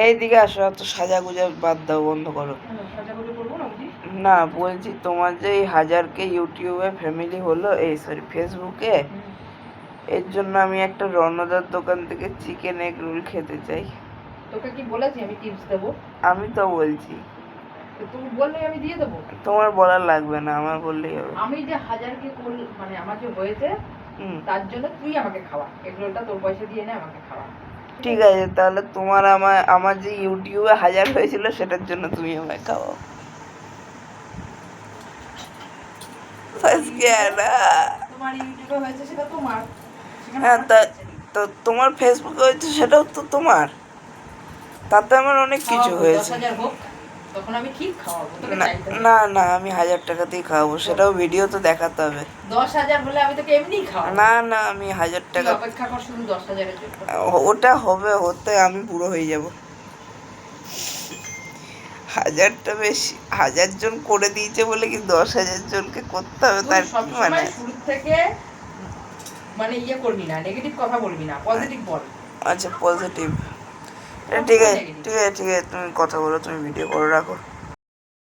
এইদিকে আসো, এত সাজাগুজা বাদ দাও, বন্ধ করো। না বলছি, তোমার যে এই 1000K ইউটিউবে ফ্যামিলি হলো, এই সরি ফেসবুকে, এর জন্য আমি একটা রণদার দোকান থেকে চিকেন এগ রোল খেতে চাই। তোকে কি বলেছি আমি টিপস দেবো? আমি তো বলছি, তুমি বললে আমি দিয়ে দেবো। তোমার বলার লাগবে না, আমার বললেই হবে। আমি যে 1000K মানে আমার যে হয়েছে তার জন্য তুই আমাকে খাওয়া, এগ রোলটা তোর পয়সা দিয়ে এনে আমাকে খাওয়া। ঠিক আছে, তাহলে তোমার আমার যে ইউটিউবে 1000 হয়েছিল সেটার জন্য তুমি আমায় খাওয়াও। তোমার ইউটিউবে হয়েছে সেটা তোমার, হ্যাঁ, তো তোমার ফেসবুকে হয়েছে সেটাও তো তোমার, তাতে আমার অনেক কিছু হয়েছে। 10,000 হোক, তখন আমি ঠিক খাওয়াবো তোকে। না না, আমি 1000 টাকাতেই খাওয়াবো, সেটাও ভিডিও তো দেখাতে হবে। 10,000 হলে আমি তোকে এমনি খাওয়াবো। না না, আমি 1000 টাকা অপেক্ষা কর শুধু 10,000-এর জন্য। ওটা হবে, হতে আমি বুড়ো হয়ে যাব। 1000টা বেশি, 1000 জন করে দিয়েছে বলে কি 10,000 জনকে করতে হবে তার কি মানে? শুরু থেকে মানে ইয়ে করবি না, নেগেটিভ কথা বলবি না, পজিটিভ বল। আচ্ছা, পজিটিভ। ঠিক আছে ঠিক আছে ঠিক আছে, তুমি কথা বলো, তুমি ভিডিও করে রাখো।